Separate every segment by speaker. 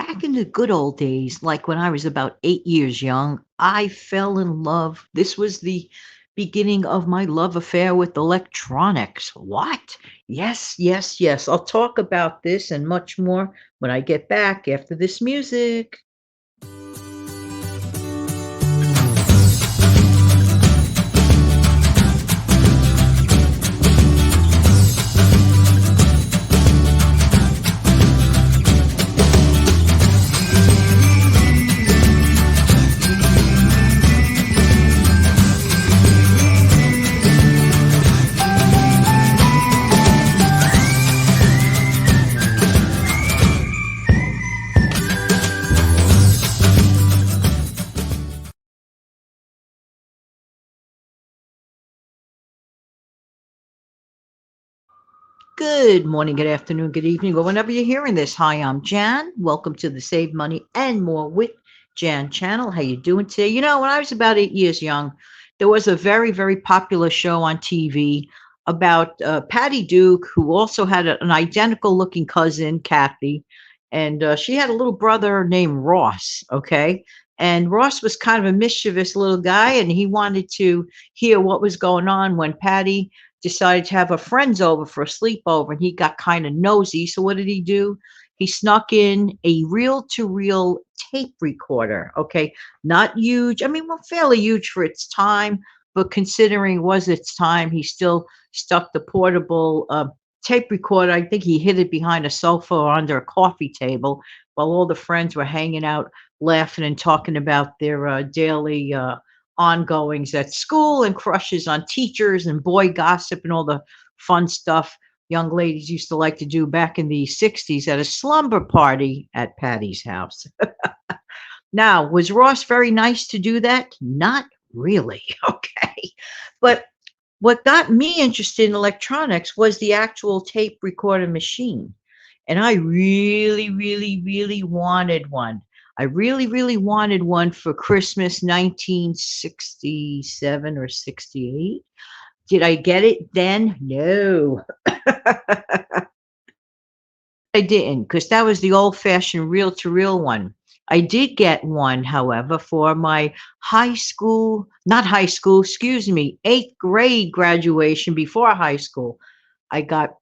Speaker 1: Back in the good old days, like when I was about 8 years young, I fell in love. This was the beginning of my love affair with electronics. What? Yes, yes, yes. I'll talk about this and much more when I get back after this music. Good morning, good afternoon, good evening, or whenever you're hearing this. Hi, I'm Jan. Welcome to the Save Money and More with Jan channel. How you doing today? You know, when I was about 8 years young, there was a very, very popular show on TV about Patty Duke, who also had an identical looking cousin, Kathy, and she had a little brother named Ross. Okay. And Ross was kind of a mischievous little guy, and he wanted to hear what was going on when Patty decided to have her friends over for a sleepover, and he got kind of nosy. So what did he do? He snuck in a reel to reel tape recorder. Okay. Not huge. I mean, well, fairly huge for its time, but considering it was its time, he still stuck the portable tape recorder. I think he hid it behind a sofa or under a coffee table while all the friends were hanging out, laughing and talking about their daily ongoings at school and crushes on teachers and boy gossip and all the fun stuff young ladies used to like to do back in the 60s at a slumber party at Patty's house. Now, was Ross very nice to do that? Not really. Okay. But what got me interested in electronics was the actual tape recorder machine. And I really, really, really wanted one. I really, really wanted one for Christmas 1967 or 68. Did I get it then? No, I didn't, because that was the old fashioned reel to reel one. I did get one, however, for my high school, not high school, excuse me, eighth grade graduation before high school. I got,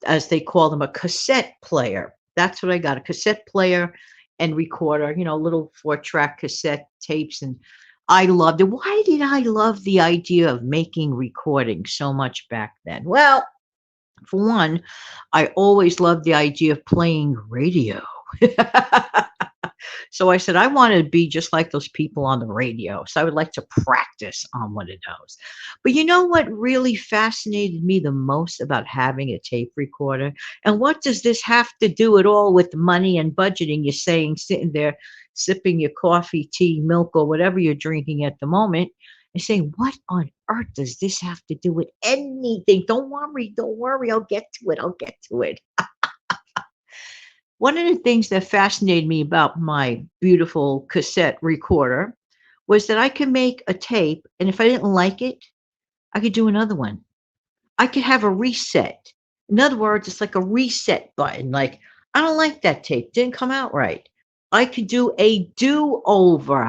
Speaker 1: as they call them, a cassette player. That's what I got, a cassette player and recorder, little 4-track cassette tapes. And I loved it. Why did I love the idea of making recordings so much back then? Well, for one, I always loved the idea of playing radio. So I said, I want to be just like those people on the radio. So I would like to practice on one of those. But you know what really fascinated me the most about having a tape recorder? And what does this have to do at all with money and budgeting? You're saying sitting there sipping your coffee, tea, milk, or whatever you're drinking at the moment. And saying, what on earth does this have to do with anything? Don't worry, I'll get to it. I'll get to it. One of the things that fascinated me about my beautiful cassette recorder was that I could make a tape, and if I didn't like it, I could do another one. I could have a reset. In other words, it's like a reset button. Like, I don't like that tape, didn't come out right. I could do a do over.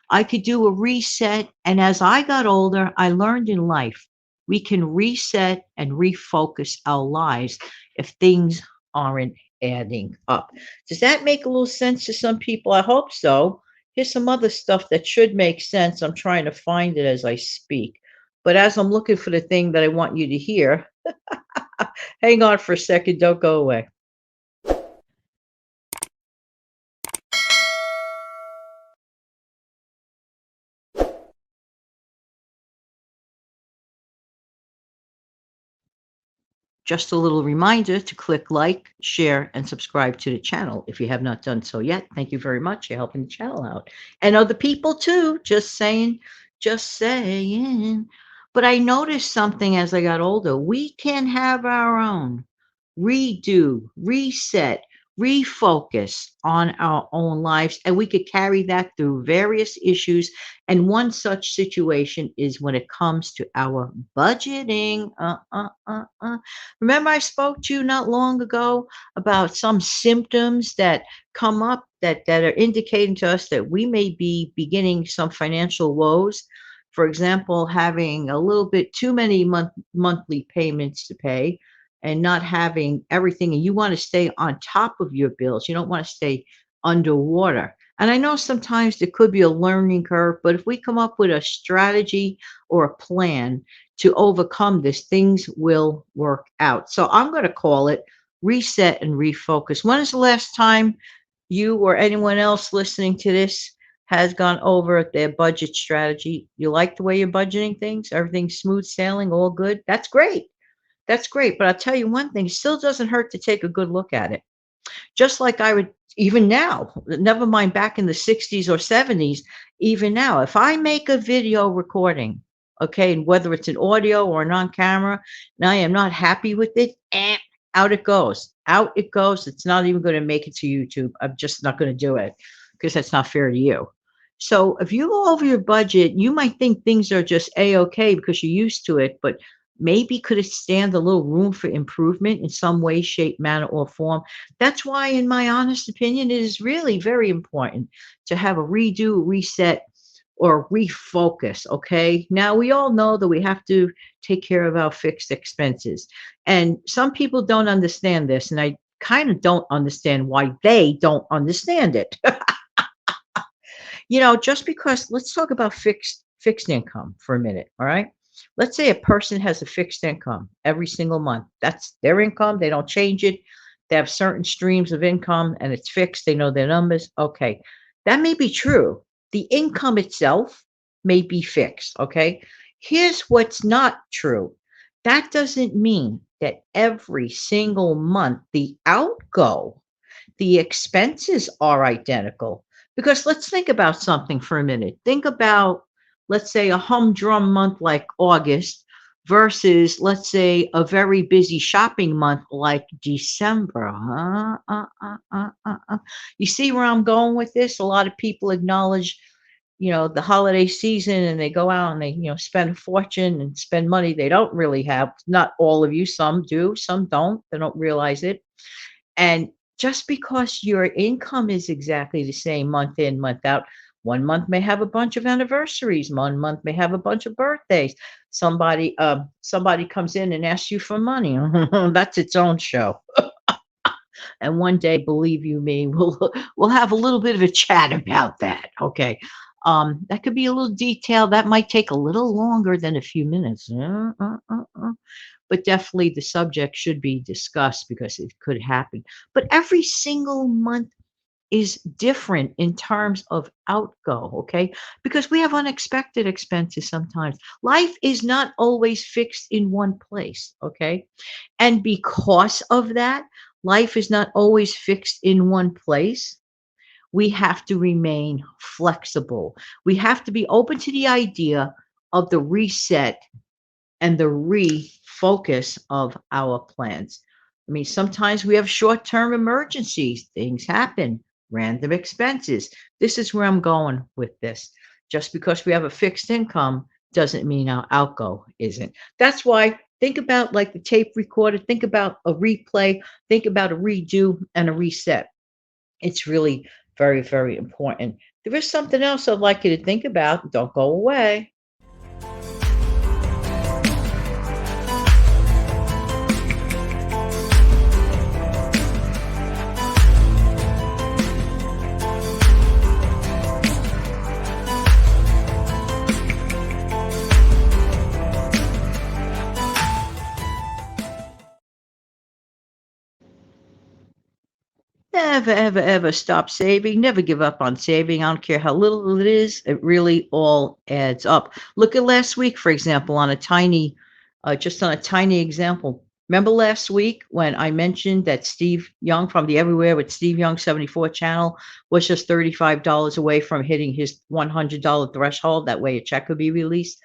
Speaker 1: I could do a reset. And as I got older, I learned in life we can reset and refocus our lives if things aren't adding up. Does that make a little sense to some people? I hope so. Here's some other stuff that should make sense. I'm trying to find it as I speak. But as I'm looking for the thing that I want you to hear, hang on for a second. Don't go away. Just a little reminder to click like, share, and subscribe to the channel if you have not done so yet. Thank you very much. You're helping the channel out. And other people too. Just saying, just saying. But I noticed something as I got older. We can have our own redo, reset. refocus on our own lives, and we could carry that through various issues. And one such situation is when it comes to our budgeting. Remember, I spoke to you not long ago about some symptoms that come up that are indicating to us that we may be beginning some financial woes. For example, having a little bit too many monthly payments to pay and not having everything, and you want to stay on top of your bills. You don't want to stay underwater. And I know sometimes there could be a learning curve, but if we come up with a strategy or a plan to overcome this, things will work out. So I'm going to call it reset and refocus. When is the last time you or anyone else listening to this has gone over their budget strategy? You like the way you're budgeting things? Everything's smooth sailing, all good? That's great. That's great. But I'll tell you one thing, it still doesn't hurt to take a good look at it. Just like I would, even now, never mind back in the 60s or 70s, even now, if I make a video recording, okay, and whether it's an audio or an on camera, and I am not happy with it, out it goes. Out it goes. It's not even going to make it to YouTube. I'm just not going to do it because that's not fair to you. So if you go over your budget, you might think things are just a-okay because you're used to it, but maybe could it stand a little room for improvement in some way, shape, manner, or form? That's why, in my honest opinion, it is really very important to have a redo, reset, or refocus. Okay. Now, we all know that we have to take care of our fixed expenses. And some people don't understand this. And I kind of don't understand why they don't understand it. Just because, let's talk about fixed income for a minute. All right. Let's say a person has a fixed income every single month. That's their income. They don't change it. They have certain streams of income and it's fixed. They know their numbers. Okay. That may be true. The income itself may be fixed. Okay. Here's what's not true. That doesn't mean that every single month the expenses are identical. Because let's think about something for a minute. Think about, let's say, a humdrum month like August versus, let's say, a very busy shopping month like December. You see where I'm going with this? A lot of people acknowledge, the holiday season and they go out and they, spend a fortune and spend money they don't really have. Not all of you, some do, some don't. They don't realize it. And just because your income is exactly the same month in, month out, one month may have a bunch of anniversaries, one month may have a bunch of birthdays. Somebody comes in and asks you for money. That's its own show. And one day, believe you me, we'll have a little bit of a chat about that. Okay. That could be a little detailed. That might take a little longer than a few minutes. But definitely the subject should be discussed because it could happen. But every single month is different in terms of outgo, okay? Because we have unexpected expenses sometimes. Life is not always fixed in one place, okay? And because of that, life is not always fixed in one place. We have to remain flexible. We have to be open to the idea of the reset and the refocus of our plans. I mean, sometimes we have short-term emergencies. Things happen, random expenses. This is where I'm going with this. Just because we have a fixed income doesn't mean our outgo isn't. That's why think about like the tape recorder, think about a replay, think about a redo and a reset. It's really very, very important. There is something else I'd like you to think about. Don't go away. Never, ever, ever stop saving. Never give up on saving. I don't care how little it is. It really all adds up. Look at last week, for example, just on a tiny example. Remember last week when I mentioned that Steve Young from the Everywhere with Steve Young 74 channel was just $35 away from hitting his $100 threshold. That way a check could be released.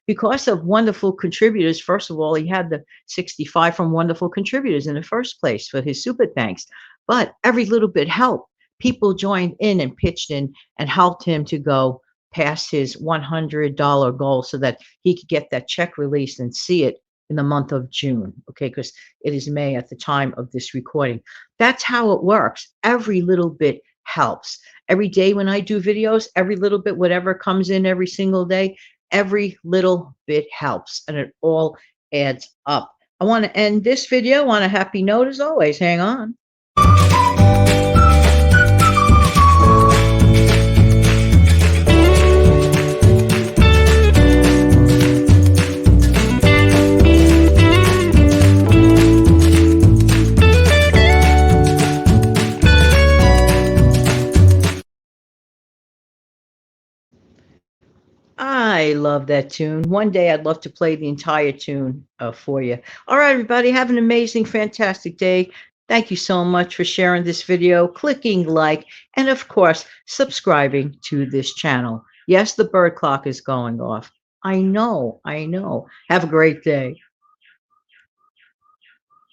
Speaker 1: Because of wonderful contributors, first of all, he had the 65 from wonderful contributors in the first place for his super thanks. but every little bit helped. People joined in and pitched in and helped him to go past his $100 goal so that he could get that check released and see it in the month of June. Okay, because it is May at the time of this recording. That's how it works. Every little bit helps. Every day when I do videos, every little bit, whatever comes in every single day, every little bit helps and it all adds up. I want to end this video on a happy note as always. Hang on. I love that tune. One day I'd love to play the entire tune for you. All right, everybody, have an amazing, fantastic day. Thank you so much for sharing this video, clicking like, and of course, subscribing to this channel. Yes, the bird clock is going off. I know, I know. Have a great day.